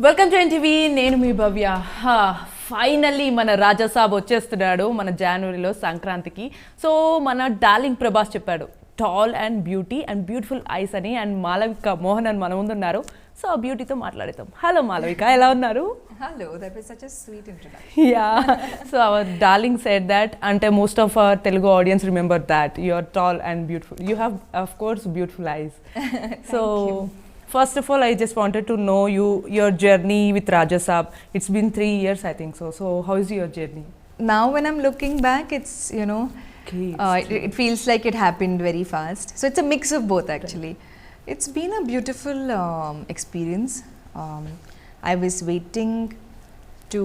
Welcome to NTV. నేను మీ భవ్య. Finally మన రాజా సాబ్ వచ్చేస్తున్నాడు మన జనవరిలో సంక్రాంతికి. సో మన డార్లింగ్ ప్రభాస్ చెప్పాడు tall and beauty and beautiful eyes అని. అండ్ మాలవిక మోహనన్ మన ముందున్నారు. సో ఆ బ్యూటీతో మాట్లాడతాం. హలో మాలవిక, ఎలా ఉన్నారు? Hello, that was such a sweet introduction. Yeah, so our darling said that, and most of our Telugu audience remember that you are tall and beautiful. You have, of course, beautiful eyes. So, first of all, I just wanted to know your journey with Raja Saab. It's been 3 years, I think so. So, how is your journey? Now, when I'm looking back, it's it feels like it happened very fast. So it's a mix of both, actually. Right. It's been a beautiful experience. I was waiting to.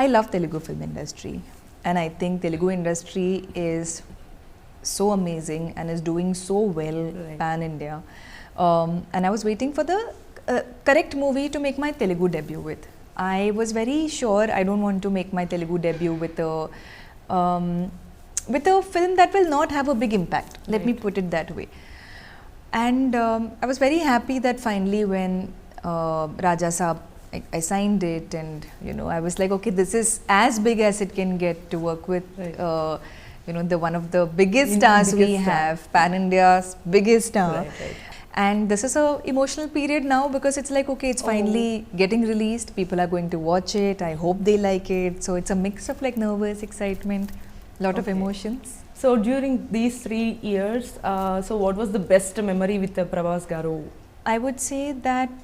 I love Telugu film industry, and I think Telugu industry is so amazing and is doing so well pan India. And I was waiting for the correct movie to make my Telugu debut with. I was very sure I don't want to make my Telugu debut with a film that will not have a big impact. Let me put it that way. And I was very happy that finally when Raja Saab, I signed it, and I was like, okay, this is as big as it can get to work with. The one of the biggest stars we have, pan India's biggest star. Right. And this is a emotional period now because it's like, okay, it's finally getting released. People are going to watch it. I hope they like it. So it's a mix of like nervous excitement, lot of emotions. So during these 3 years, so what was the best memory with Prabhas garu? I would say that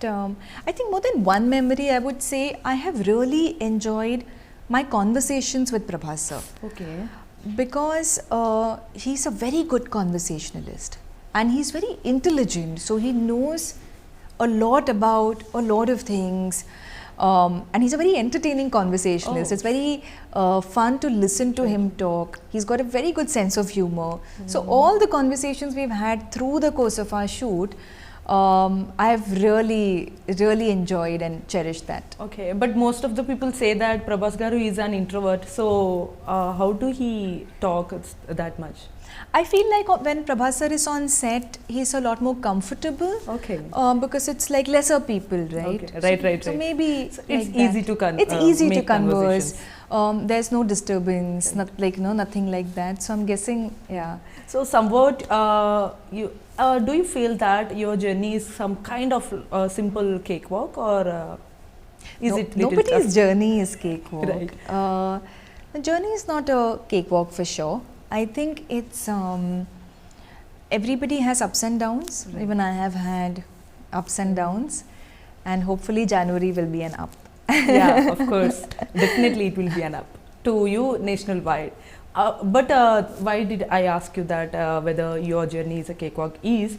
I think more than one memory, I would say I have really enjoyed my conversations with Prabhas sir. Okay. Because he's a very good conversationalist and he's very intelligent, so he knows a lot about a lot of things. And he's a very entertaining conversationalist. It's very fun to listen to him talk. He's got a very good sense of humor. So all the conversations we've had through the course of our shoot, I've really enjoyed and cherished that. Okay, but most of the people say that Prabhas garu is an introvert. So how do he talk that much? I feel like when Prabhas sir is on set, he's a lot more comfortable. Okay. Because it's like lesser people, right? Okay. Right. So maybe it's easy to it's easy to converse. There's no disturbance, nothing like that. So I'm guessing, yeah. So somewhat, do you feel that your journey is some kind of simple cakewalk, or is it? Nobody's journey is cakewalk. Right. The journey is not a cakewalk for sure. I think it's everybody has ups and downs. Right. Even I have had ups and downs, and hopefully January will be an up. Yeah, of course, definitely it will be an up to you national-wide. But why did I ask you that whether your journey is a cakewalk is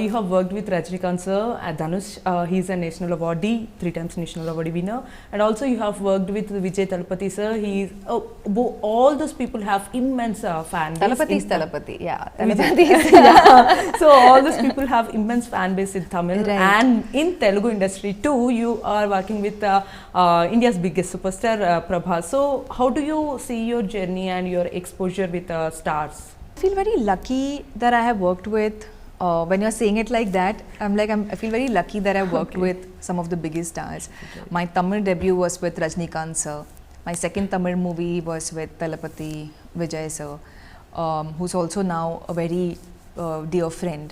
you have worked with Rajnikant sir, Dhanush, he's a national awardee, 3 times national awardee winner, and also you have worked with Vijay Talapati sir. He's all those people have immense fan base. Talapati, yeah. Yeah. So all those people have immense fan base in Tamil, right. And in Telugu industry too. You are working with India's biggest superstar Prabhas. So how do you see your journey and your exposure with stars? I feel very lucky that I have worked with, when you're saying it like that, I feel very lucky that I worked with some of the biggest stars. Okay. My Tamil debut was with Rajnikant sir. My second Tamil movie was with Talapati Vijay sir, who's also now a very dear friend.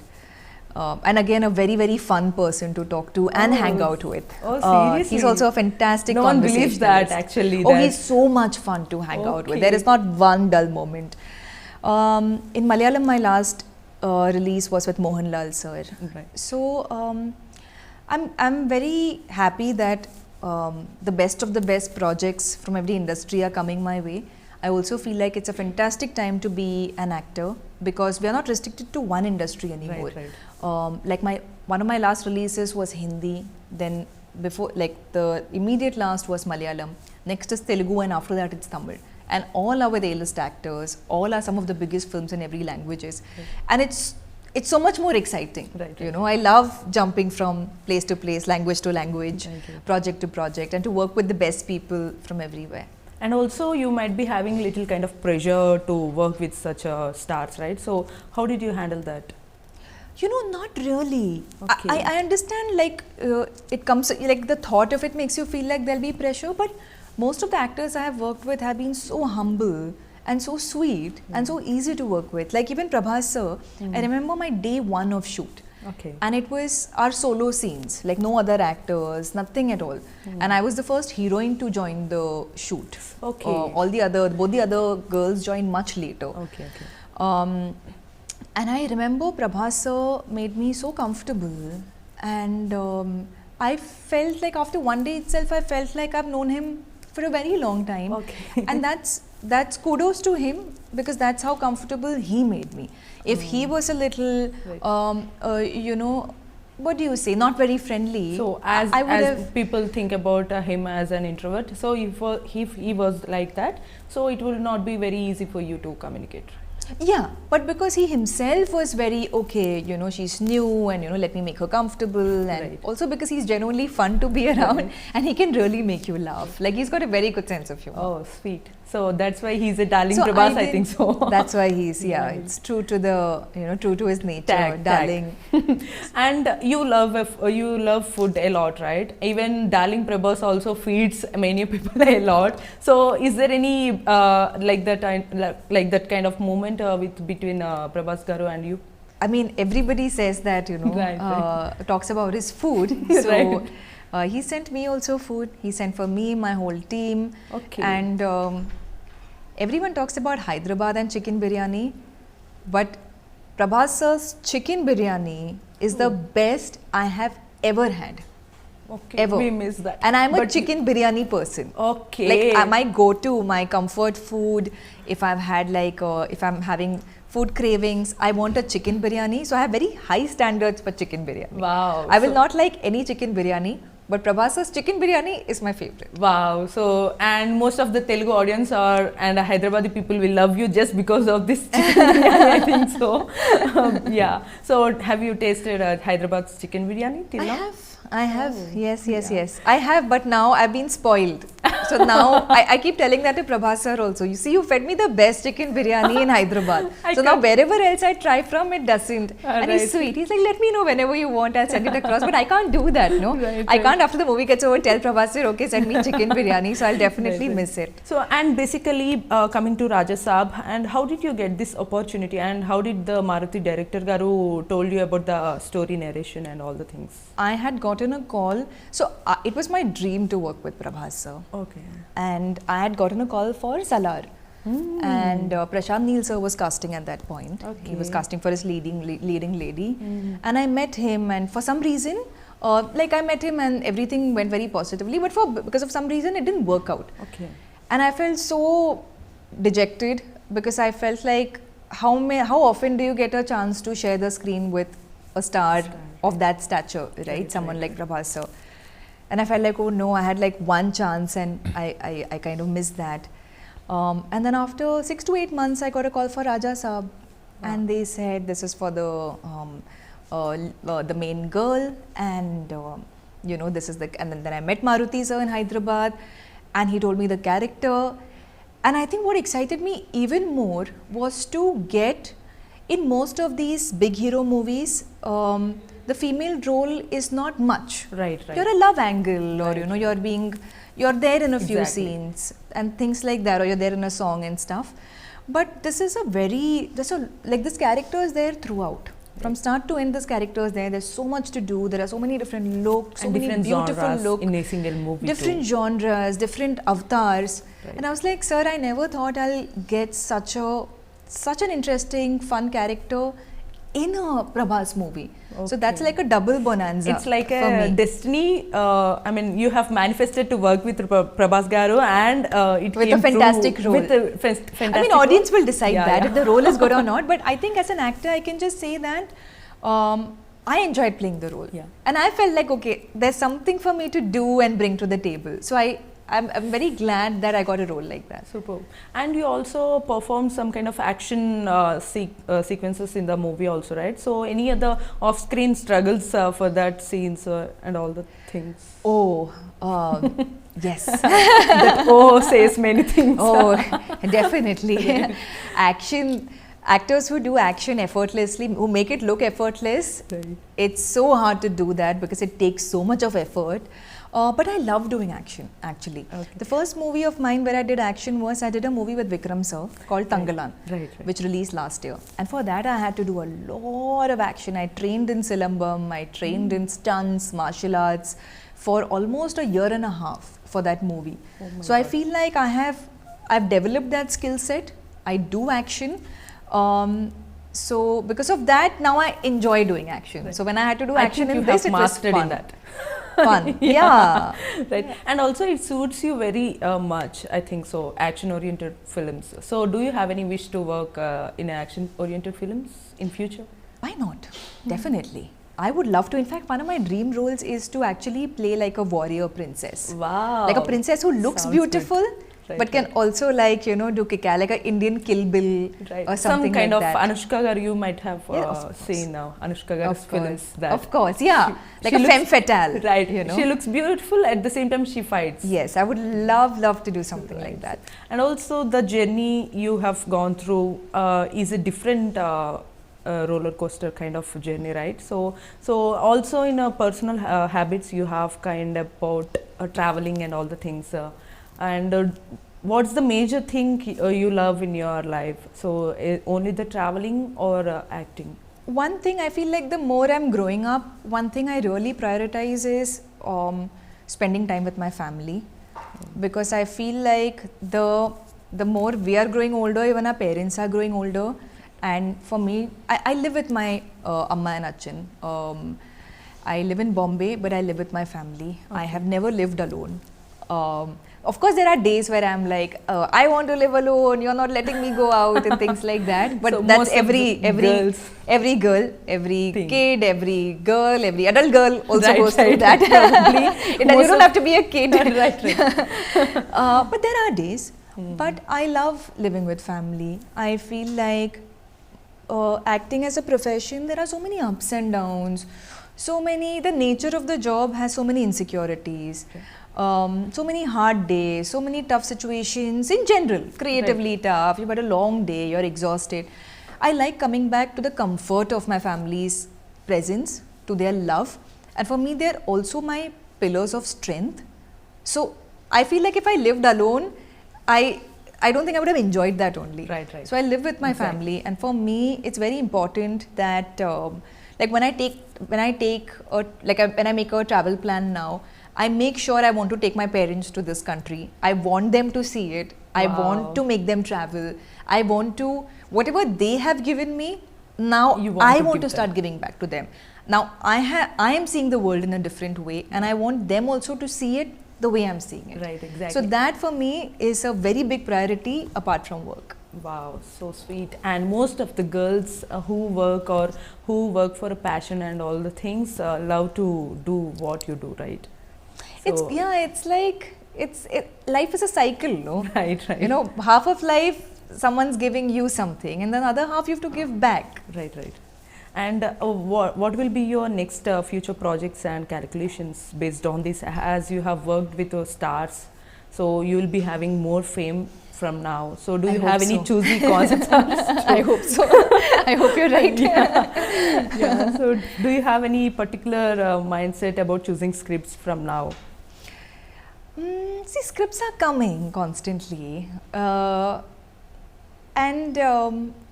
And again, a very, very fun person to talk to and hang out with. Oh, seriously? He's also a fantastic conversationalist. No one believes that, actually. He's so much fun to hang out with. There is not one dull moment. In Malayalam, my last release was with Mohanlal sir. Right. So, I'm very happy that the best of the best projects from every industry are coming my way. I also feel like it's a fantastic time to be an actor because we are not restricted to one industry anymore. Right. Like one of my last releases was Hindi, then before, like the immediate last was Malayalam, next is Telugu, and after that it's Tamil. And all are with A-list actors, all are some of the biggest films in every languages. Right. And it's so much more exciting. Right. I love jumping from place to place, language to language, project to project, and to work with the best people from everywhere. And also you might be having little kind of pressure to work with such stars, right? So how did you handle that? You know, not really. Okay. I understand, like, it comes, like, the thought of it makes you feel like there'll be pressure, but most of the actors I have worked with have been so humble and so sweet and so easy to work with. Like, even Prabhas sir, I remember my day one of shoot. Okay. And it was our solo scenes, like no other actors, nothing at all. And I was the first heroine to join the shoot. Okay. Both the other girls joined much later. Okay. And I remember Prabhas sir made me so comfortable, and I felt like after one day itself, I felt like I've known him for a very long time. Okay. And that's kudos to him, because that's how comfortable he made me. If he was a little, you know, what do you say, not very friendly. So I would as have, people think about him as an introvert, so if he was like that, so it will not be very easy for you to communicate. yeah, but because he himself was very, okay, you know, she's new, and, you know, let me make her comfortable, and Right. also because he's genuinely fun to be around, and he can really make you laugh. Like, he's got a very good sense of humor. Oh, sweet. So that's why he's a darling So Prabhas, I think so. That's why he's, yeah, Right. it's true to the, you know, true to his nature, Tag. darling. And you love food a lot, right? Even darling Prabhas also feeds many people a lot. So is there any like that kind of moment between Prabhas garu and you? I mean, everybody says that, you know, Right. talks about his food. So Right. he sent me also food. He sent for me, my whole team. Okay. And everyone talks about Hyderabad and chicken biryani, but Prabhas sir's chicken biryani is the best I have ever had. Okay. Ever. We miss that. And I'm a But chicken biryani person. Okay. Like, my go-to, my comfort food, if I've had, like, if I'm having food cravings, I want a chicken biryani. So I have very high standards for chicken biryani. Wow. I will So- not like any chicken biryani, but Prabhas's chicken biryani is my favorite. Wow. So, and most of the Telugu audience and Hyderabadi people will love you just because of this chicken biryani, I think so. Yeah. So, have you tasted Hyderabad's chicken biryani till now? I have. Yes. I have, but now I've been spoiled. So now I keep telling that to Prabhas sir also. You see, you fed me the best chicken biryani in Hyderabad. So now wherever else I try from, it doesn't. And he's sweet. He's like, let me know whenever you want, I'll send it across. But I can't do that, no? I can't, after the movie gets over, tell Prabhas sir, okay, send me chicken biryani. So I'll definitely miss it. So, and basically coming to Raja Saab, and how did you get this opportunity, and how did the Maruti director garu told you about the story narration and all the things? I had gotten a call. So it was my dream to work with Prabhas sir. Okay. And I had gotten a call for Salar. And Prashant Neel sir was casting at that point. Okay. He was casting for his leading lady. And I met him, and for some reason, like, I met him and everything went very positively, but because of some reason it didn't work out. Okay. And I felt so dejected, because I felt like, how often do you get a chance to share the screen with a star of that stature, right? Someone like Prabhas sir. And I felt like, oh no, I had like one chance, and I kind of missed that. And then after 6 to 8 months, I got a call for Raja Saab, and they said this is for the main girl, and you know, this is the. And then I met Maruti sir in Hyderabad, and he told me the character. And I think what excited me even more was to get, in most of these big hero movies, the female role is not much. Right. You're a love angle, or you know, you're there in a few scenes and things like that, or you're there in a song and stuff. But this is this character is there throughout. From start to end, this character is there. There's so much to do. There are so many different looks, so many beautiful looks in a single movie. Different genres, different avatars. Right. And I was like, sir, I never thought I'll get such an interesting, fun character in a Prabhas movie. Okay. So that's like a double bonanza. It's like a destiny. I mean, you have manifested to work with Prabhas garu, and it with came a fantastic role. With a fantastic I mean, audience will decide that if the role is good or not. But I think as an actor, I can just say that I enjoyed playing the role. Yeah. And I felt like, okay, there's something for me to do and bring to the table. So I'm very glad that I got a role like that. Superb. And you also performed some kind of action sequences in the movie also, right? So any other off-screen struggles for that scenes and all the things? Oh, yes. That says many things. Oh, definitely. Action actors who do action effortlessly, who make it look effortless, it's so hard to do that because it takes so much of effort. But I love doing action, actually. The first movie of mine where I did action was, I did a movie with Vikram sir called Tangalan, which released last year. And for that I had to do a lot of action. I trained in Silambam, I trained in stunts, martial arts for almost a year and a half for that movie. So I feel like I've developed that skill set. I do action. So because of that, now I enjoy doing action. So when I had to do action in this, it was fun. In that. Fun, yeah. Right. And also it suits you very much, I think so, action-oriented films. So do you have any wish to work in action-oriented films in future? Why not? Definitely. I would love to. In fact, one of my dream roles is to actually play like a warrior princess. Wow. Like a princess who looks Sounds beautiful, right, but can also like, you know, do kick-ass, like an Indian Kill Bill or something Some kind like of that. Anushka Gar you might have seen now. Anushka Gar's films. That Of course, yeah. Like she a looks, femme fatale. Right. You know? She looks beautiful, at the same time she fights. Yes, I would love to do something like that. And also the journey you have gone through is a different roller coaster kind of journey, right? So also in personal habits you have kind of about traveling and all the things. What's the major thing you love in your life? So only the traveling or acting? One thing I feel like the more I'm growing up, one thing I really prioritize is spending time with my family, because I feel like the more we are growing older, even our parents are growing older. And for me, I live with my Amma and Achin. I live in Bombay, but I live with my family. I have never lived alone. Of course, there are days where I'm like, I want to live alone, you're not letting me go out and things like that. But so that's every girl, every kid, every girl, every adult girl also goes through that. You don't have to be a kid. But there are days. But I love living with family. I feel like acting as a profession, there are so many ups and downs. The nature of the job has so many insecurities. So many hard days, so many tough situations in general, creatively tough. You've had a long day, you're exhausted. I like coming back to the comfort of my family's presence, to their love. And for me, they're also my pillars of strength. So I feel like if I lived alone, I don't think I would have enjoyed that only. Right. So I live with my family, and for me, it's very important that like when I make a travel plan now, I make sure I want to take my parents to this country. I want them to see it. I want to make them travel. I want to, whatever they have given me, now I want to start giving back to them. Now I am seeing the world in a different way, and I want them also to see it the way I'm seeing it. Right, exactly. So that for me is a very big priority apart from work. Wow, so sweet. And most of the girls who work for a passion and all the things love to do what you do, right? So It's like life is a cycle, no? Right. You know, half of life someone's giving you something, and then the other half you have to give back. Right. And what will be your next future projects and calculations based on this? As you have worked with your stars, so you will be having more fame from now. So do you have any choosy concepts? I hope so. I hope you're right. Yeah. So do you have any particular mindset about choosing scripts from now? See, scripts are coming constantly.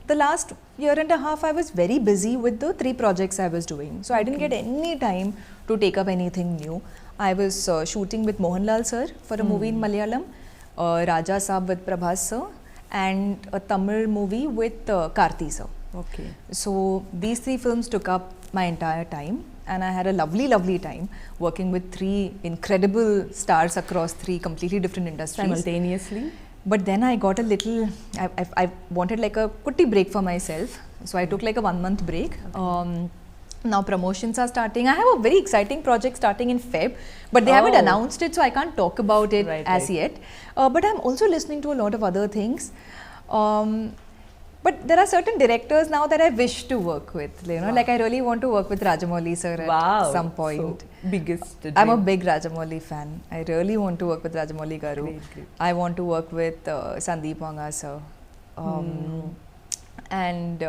The last year and a half I was very busy with the 3 projects I was doing. So I didn't get any time to take up anything new. I was shooting with Mohanlal sir for a movie in Malayalam, Raja Saab with Prabhas sir, and a Tamil movie with Karthi sir. Okay. So these 3 films took up my entire time, and I had a lovely time working with 3 incredible stars across 3 completely different industries. Simultaneously? But then I got a little, I wanted like a kutti break for myself. So I took like a 1-month break. Now promotions are starting. I have a very exciting project starting in Feb, but they haven't announced it, so I can't talk about it yet. But I'm also listening to a lot of other things. But there are certain directors now that I wish to work with. You know, like I really want to work with Rajamouli sir at some point. So biggest dream. I'm a big Rajamouli fan. I really want to work with Rajamouli garu. Great. I want to work with Sandeep Wanga sir. and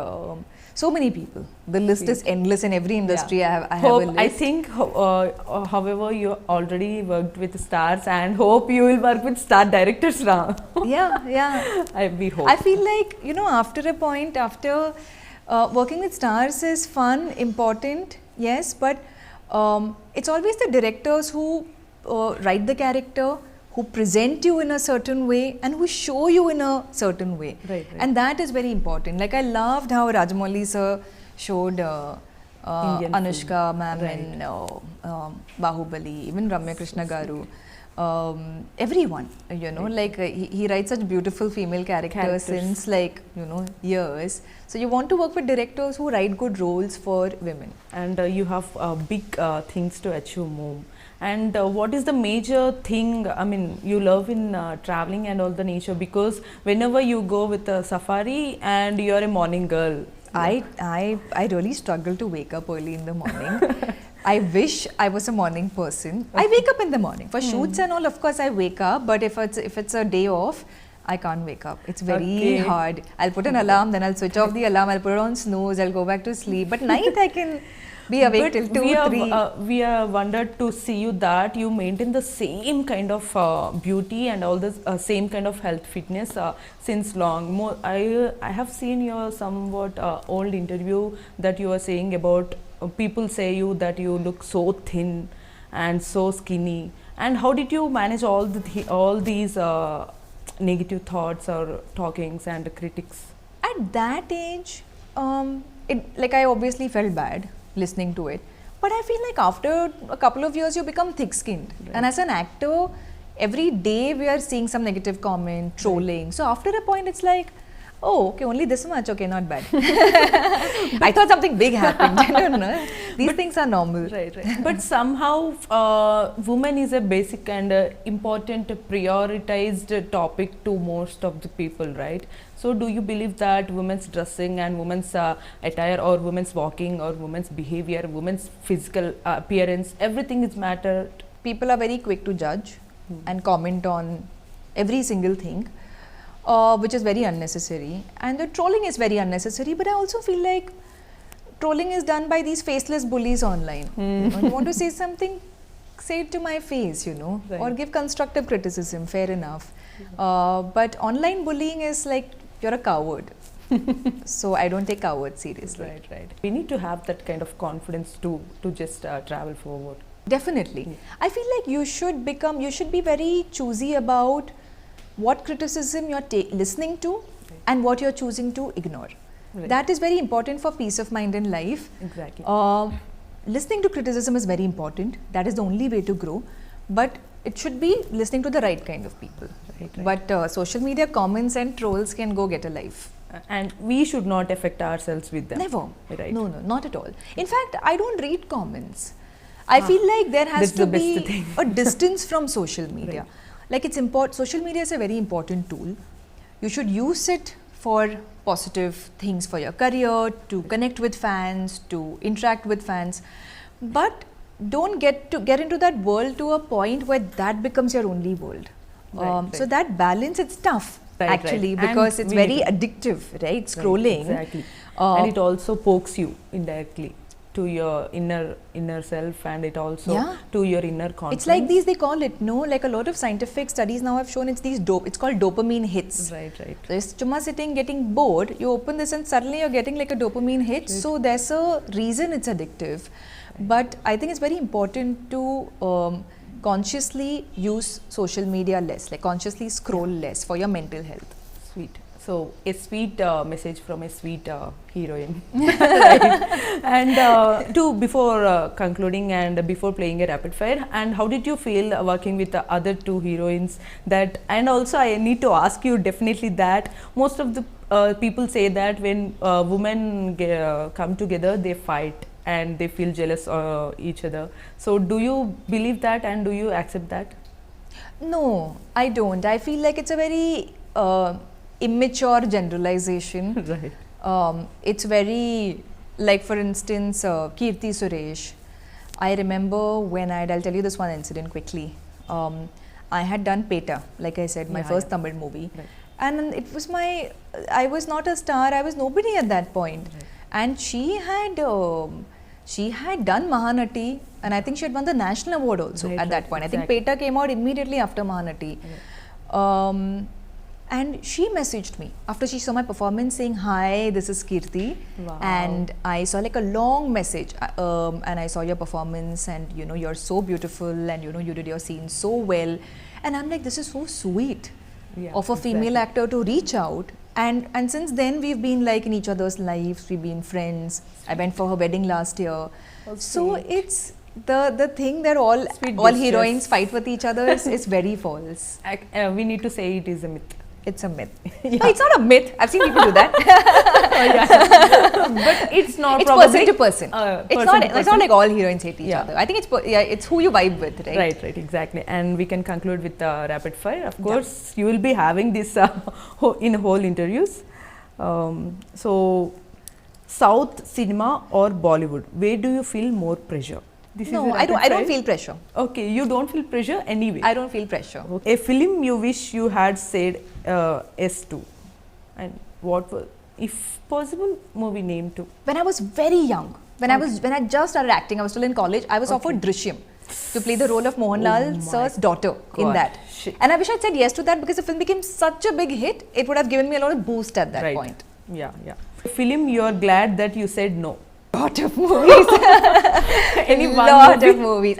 so many people. The list is endless in every industry. Yeah. I have a list. I think, however, you already worked with stars, and hope you will work with star directors now. Yeah. We hope. I feel like, after a point, after working with stars is fun, important, yes, but it's always the directors who write the character, who present you in a certain way, and who show you in a certain way. Right. And that is very important. Like I loved how Rajamouli sir showed Anushka ma'am in Bahubali, even Ramya Krishna Garu. Everyone, like he writes such beautiful female characters since years. So you want to work with directors who write good roles for women. And you have big things to achieve more. And what is the major thing, I mean, you love in traveling and all the nature, because whenever you go with a safari and you're a morning girl. I really struggle to wake up early in the morning. I wish I was a morning person. I wake up in the morning. For shoots and all, of course, I wake up. But if it's a day off, I can't wake up. It's very hard. I'll put an alarm, then I'll switch off the alarm, I'll put it on snooze, I'll go back to sleep. But night I can be awake till 2, 3. We are wondered to see you that you maintain the same kind of beauty and all this same kind of health fitness since long. I have seen your somewhat old interview that you were saying about people say you that you look so thin and so skinny. And how did you manage all these negative thoughts or talkings and critics? At that age, I obviously felt bad listening to it, but I feel like after a couple of years you become thick-skinned. Right. And as an actor, every day we are seeing some negative comment, trolling. Right. So after a point it's like, oh, okay, only this much, okay, not bad. I thought something big happened. I don't know. These things are normal. Right. But somehow, women is a basic and important prioritized topic to most of the people, right? So do you believe that women's dressing and women's attire or women's walking or women's behavior, women's physical appearance, everything is mattered? People are very quick to judge and comment on every single thing. Which is very unnecessary, and the trolling is very unnecessary, but I also feel like trolling is done by these faceless bullies online. You want to say something, say it to my face, right. Or give constructive criticism, fair enough. But online bullying is like, you're a coward. So I don't take cowards seriously. Right. We need to have that kind of confidence to just travel forward. Definitely. I feel like you should be very choosy about what criticism you're listening to and what you're choosing to ignore. Right. That is very important for peace of mind in life. Exactly. Listening to criticism is very important. That is the only way to grow. But it should be listening to the right kind of people. Right. But social media comments and trolls can go get a life. And we should not affect ourselves with them. Never. Right. No, not at all. In fact, I don't read comments. I feel like there has to be a distance from social media. Right. Like it's important, social media is a very important tool. You should use it for positive things for your career, to connect with fans, to interact with fans. But don't get into that world to a point where that becomes your only world. Right. So that balance, it's tough actually, because it's very addictive, right? Scrolling. Right, exactly. And it also pokes you indirectly to your inner self, and it also to your inner confidence. It's like these, they call it, like a lot of scientific studies now have shown it's called dopamine hits. Right. So it's chumma sitting, getting bored, you open this and suddenly you're getting like a dopamine hit. Right. So there's a reason it's addictive. Right. But I think it's very important to consciously use social media less, like consciously scroll less for your mental health. Sweet. So a sweet message from a sweet heroine. Right. And before concluding and before playing a rapid fire, and how did you feel working with the other two heroines? And also I need to ask you definitely that most of the people say that when women come together, they fight and they feel jealous of each other. So do you believe that, and do you accept that? No, I don't. I feel like it's a very immature generalization. Right. It's very, like for instance, Kirti Suresh. I remember when I'll tell you this one incident quickly. I had done Peta, like I said, my first Tamil movie. Right. And it was I was not a star, I was nobody at that point. And she had done Mahanati, and I think she had won the national award also at that point. I think Peta came out immediately after Mahanati. And she messaged me after she saw my performance saying, "Hi, this is Kirti." Wow. And I saw like a long message, and I saw your performance, and you know, you're so beautiful, and you know, you did your scene so well. And I'm like, this is so sweet of a female actor to reach out. And since then we've been like in each other's lives, we've been friends. I went for her wedding last year. So it's the thing that all heroines fight with each other is very false. We need to say it is a myth. It's a myth. No, it's not a myth. I've seen people do that. But it's not. It's probably person to person. It's not like all heroines hate each other. I think it's who you vibe with, right? Right, exactly. And we can conclude with rapid fire. Of course, you will be having this in whole interviews. So, South cinema or Bollywood? Where do you feel more pressure? No, I don't feel pressure. Okay, you don't feel pressure anyway. I don't feel pressure. Okay. A film you wish you had said yes to, and what was, if possible, movie name too? When I was very young, when I just started acting, I was still in college. I was offered Drishyam to play the role of Mohanlal sir's daughter in that. Shit. And I wish I'd said yes to that, because the film became such a big hit. It would have given me a lot of boost at that point. Yeah. A film you are glad that you said no. Lot of movies. Lot of movies.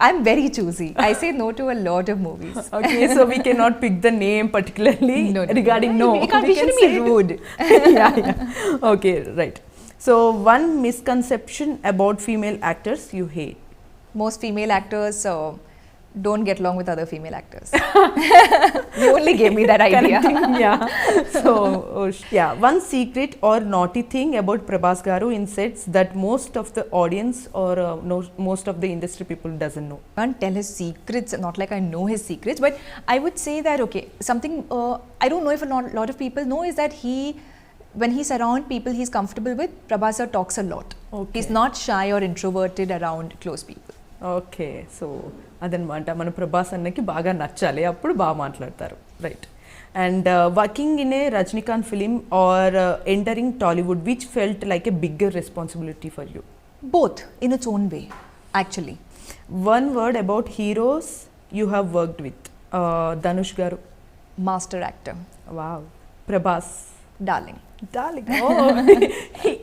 I'm very choosy. I say no to a lot of movies. Okay, so we cannot pick the name particularly regarding no. We shouldn't be rude. Yeah. Okay, right. So one misconception about female actors you hate? Most female actors don't get along with other female actors. You only gave me that idea. So, one secret or naughty thing about Prabhas garu in sets that most of the audience or most of the industry people doesn't know. I can't tell his secrets, not like I know his secrets, but I would say that, okay, something I don't know if a lot of people know is that when he's around people he's comfortable with, Prabhas sir talks a lot. Okay. He's not shy or introverted around close people. Okay so అదనమాట మన ప్రభాస్ అన్నకి బాగా నచ్చాలి, అప్పుడు బాగా మాట్లాడతారు, right. And working in a Rajinikanth film or entering Tollywood, which felt like a bigger responsibility for you? Both, in its own way, actually. One word about heroes you have worked with. Dhanush garu. Master actor. Wow. Prabhas. Darling. Oh,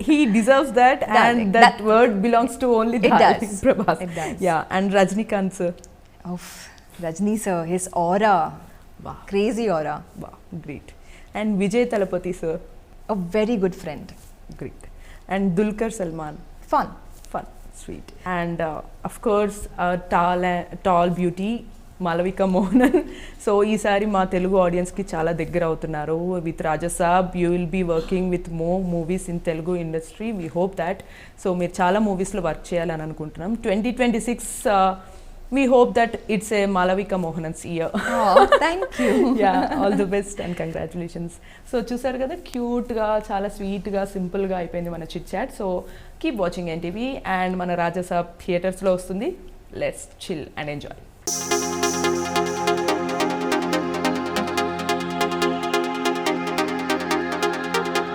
he deserves that. Darling. And that word belongs to only darling. Prabhas. It does. Yeah, and Rajnikant sir. Oh, Rajni sir, his aura. Wow. Crazy aura. Wow, great. And Vijay Talapati sir. A very good friend. Great. And Dulquer Salman. Fun, sweet. And of course, tall beauty, Malavika Mohanan. So ఈసారి మా తెలుగు ఆడియన్స్కి చాలా దగ్గర అవుతున్నారు with Raja Saab. You will be working with more movies in Telugu industry. We hope that. So మీరు చాలా మూవీస్లో work చేయాలని అనుకుంటున్నాం. 2026 we hope that it's a Malavika Mohanan's year. Oh, thank you. Yeah, all the best and congratulations. So చూసారు కదా, క్యూట్గా చాలా స్వీట్గా సింపుల్గా అయిపోయింది మన chit chat. So keep watching NTV. And మన రాజా సాబ్ థియేటర్స్లో వస్తుంది. Let's chill and enjoy.